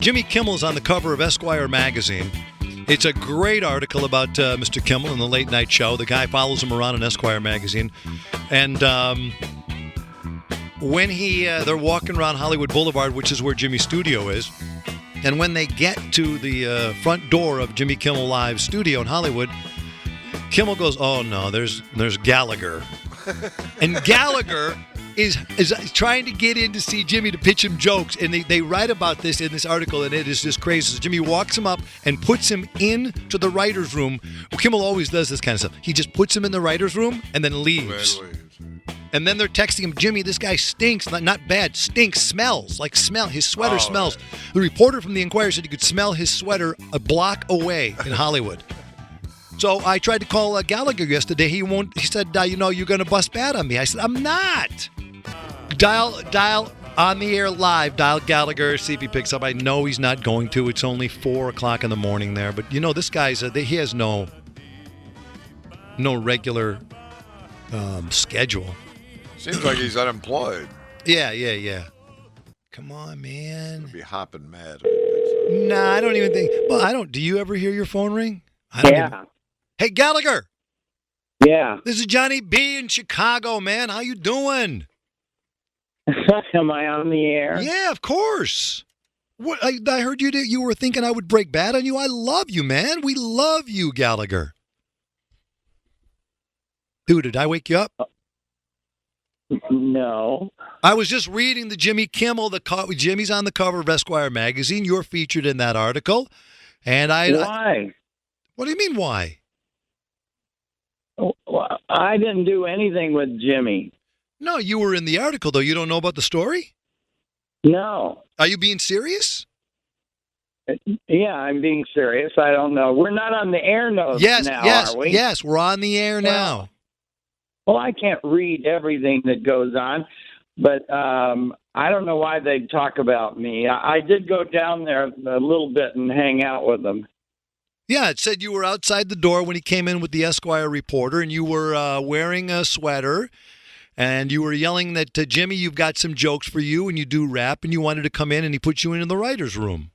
Jimmy Kimmel's on the cover of Esquire magazine. It's a great article about Mr. Kimmel and the late night show. The guy follows him around in Esquire magazine. And when they're walking around Hollywood Boulevard, which is where Jimmy's studio is, and when they get to the front door of Jimmy Kimmel Live's studio in Hollywood, Kimmel goes, "Oh no, there's Gallagher." And Gallagher is trying to get in to see Jimmy to pitch him jokes, and they write about this in this article, and it is just crazy. So Jimmy walks him up and puts him into the writer's room. Well, Kimmel always does this kind of stuff. He just puts him in the writer's room and then leaves. And then they're texting him, "Jimmy, this guy stinks. Not bad. Stinks. Smells. His sweater smells." Right. The reporter from the Esquire said you could smell his sweater a block away in Hollywood. So I tried to call Gallagher yesterday. He said, you're going to bust bad on me. I said, I'm not. Dial on the air live. Dial Gallagher, see if he picks up. I know he's not going to. It's only 4 o'clock in the morning there. But, this guy's, he has no regular schedule. Seems like he's unemployed. Yeah. Come on, man. He'll be hopping mad. Nah, I don't even think. Well, do you ever hear your phone ring? Hey, Gallagher. Yeah. This is Johnny B in Chicago, man. How you doing? Am I on the air? Yeah, of course. What I heard you were thinking I would break bad on you. I love you, man. We love you, Gallagher. Dude, did I wake you up? No. I was just reading the Jimmy Kimmel. Jimmy's on the cover of Esquire magazine. You're featured in that article, and Why? What do you mean, why? Well, I didn't do anything with Jimmy. No, you were in the article, though. You don't know about the story? No. Are you being serious? Yeah, I'm being serious. I don't know. We're not on the air now, are we? Yes, we're on the air now. Well, I can't read everything that goes on, but I don't know why they'd talk about me. I did go down there a little bit and hang out with them. Yeah, it said you were outside the door when he came in with the Esquire reporter, and you were wearing a sweater, and you were yelling that, Jimmy, you've got some jokes for you, and you do rap, and you wanted to come in, and he put you in the writer's room.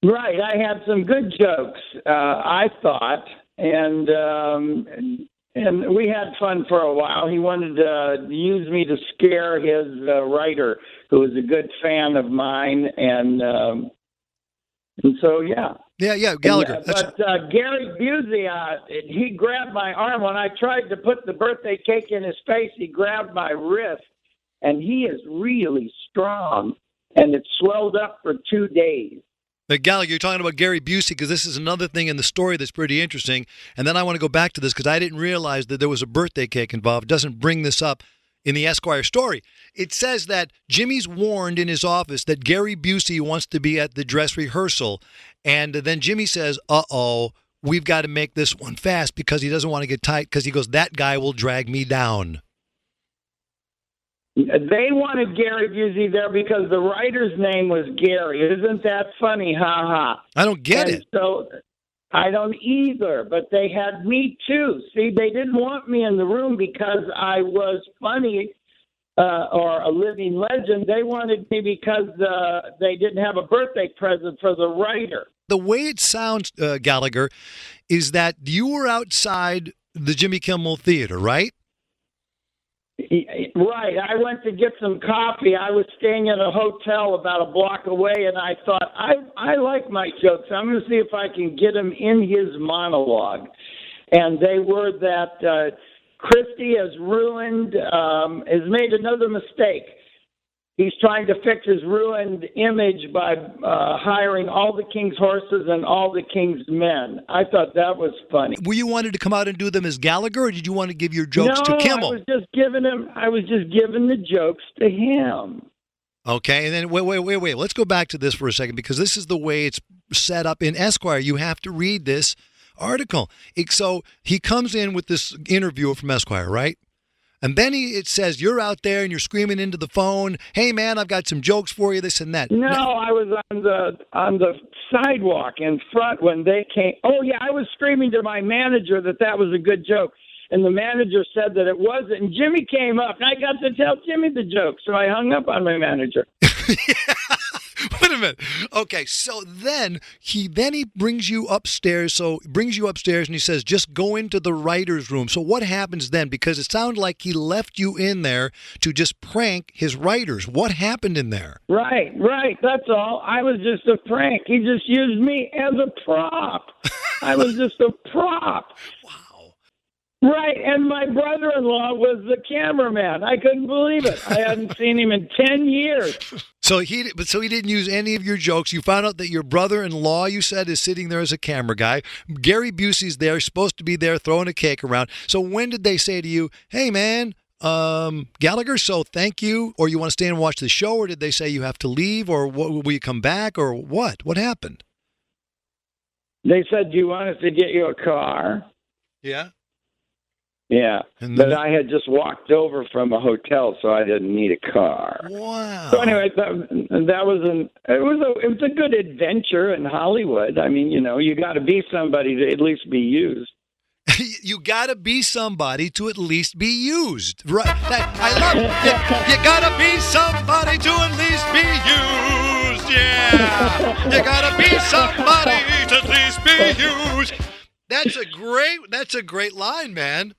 Right. I had some good jokes, I thought, and we had fun for a while. He wanted to use me to scare his writer, who was a good fan of mine, and so, yeah. Yeah, Gallagher. But Gary Busey, he grabbed my arm. When I tried to put the birthday cake in his face, he grabbed my wrist, and he is really strong, and it swelled up for 2 days. Gallagher, you're talking about Gary Busey, because this is another thing in the story that's pretty interesting, and then I want to go back to this, because I didn't realize that there was a birthday cake involved. It doesn't bring this up in the Esquire story. It says that Jimmy's warned in his office that Gary Busey wants to be at the dress rehearsal, and then Jimmy says, we've got to make this one fast because he doesn't want to get tight, because he goes, that guy will drag me down. They wanted Gary Busey there because the writer's name was Gary. Isn't that funny? Ha ha. I don't get it. So I don't either, but they had me too. See, they didn't want me in the room because I was funny or a living legend. They wanted me because they didn't have a birthday present for the writer. The way it sounds, Gallagher, is that you were outside the Jimmy Kimmel Theater, right? Right. I went to get some coffee. I was staying in a hotel about a block away, and I thought, I like my jokes. I'm going to see if I can get him in his monologue. And they were that Christie has made another mistake. He's trying to fix his ruined image by hiring all the king's horses and all the king's men. I thought that was funny. Were you wanted to come out and do them as Gallagher, or did you want to give your jokes to Kimmel? I was just giving the jokes to him. Okay, and then wait. Let's go back to this for a second, because this is the way it's set up in Esquire. You have to read this article. So he comes in with this interviewer from Esquire, right? And then it says, you're out there and you're screaming into the phone, hey, man, I've got some jokes for you, this and that. No, I was on the sidewalk in front when they came. Oh, yeah, I was screaming to my manager that was a good joke. And the manager said that it wasn't. And Jimmy came up, and I got to tell Jimmy the joke. So I hung up on my manager. minute. Okay, so then he brings you upstairs. So brings you upstairs and he says, just go into the writer's room. So what happens then? Because it sounded like he left you in there to just prank his writers. What happened in there? Right. That's all. I was just a prank. He just used me as a prop. I was just a prop. Wow. Right, and my brother-in-law was the cameraman. I couldn't believe it. I hadn't seen him in 10 years. So he didn't use any of your jokes. You found out that your brother-in-law, you said, is sitting there as a camera guy. Gary Busey's there, supposed to be there, throwing a cake around. So when did they say to you, hey, man, Gallagher, so thank you, or you want to stay and watch the show, or did they say you have to leave, or will you come back, or what? What happened? They said, do you want us to get you a car? Yeah. Yeah, And but then- I had just walked over from a hotel, so I didn't need a car. Wow. So anyway, that was a good adventure in Hollywood. I mean, you got to be somebody to at least be used. You got to be somebody to at least be used. Right. I love it. You got to be somebody to at least be used. Yeah. You got to be somebody to at least be used. That's a great line, man.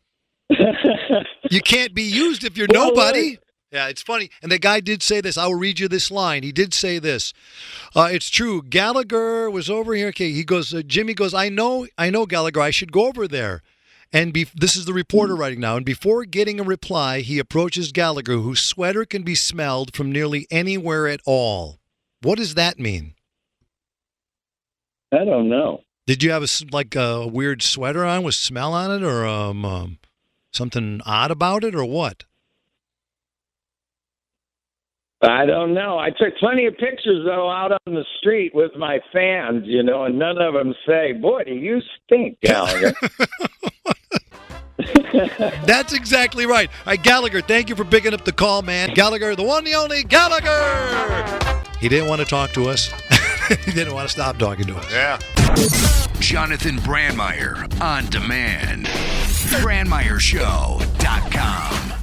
You can't be used if you're nobody. Yeah, it's funny. And the guy did say this. I will read you this line. He did say this. It's true. Gallagher was over here. Okay, he goes, Jimmy goes, I know, Gallagher, I should go over there. And this is the reporter writing now. And before getting a reply, he approaches Gallagher, whose sweater can be smelled from nearly anywhere at all. What does that mean? I don't know. Did you have a weird sweater on with smell on it, or something odd about it, or what? I don't know. I took plenty of pictures, though, out on the street with my fans, and none of them say, boy, do you stink, Gallagher. That's exactly right. All right, Gallagher, thank you for picking up the call, man. Gallagher, the one, the only Gallagher. He didn't want to talk to us. He didn't want to stop talking to us. Yeah. Jonathan Brandmeier on demand. BrandmeierShow.com.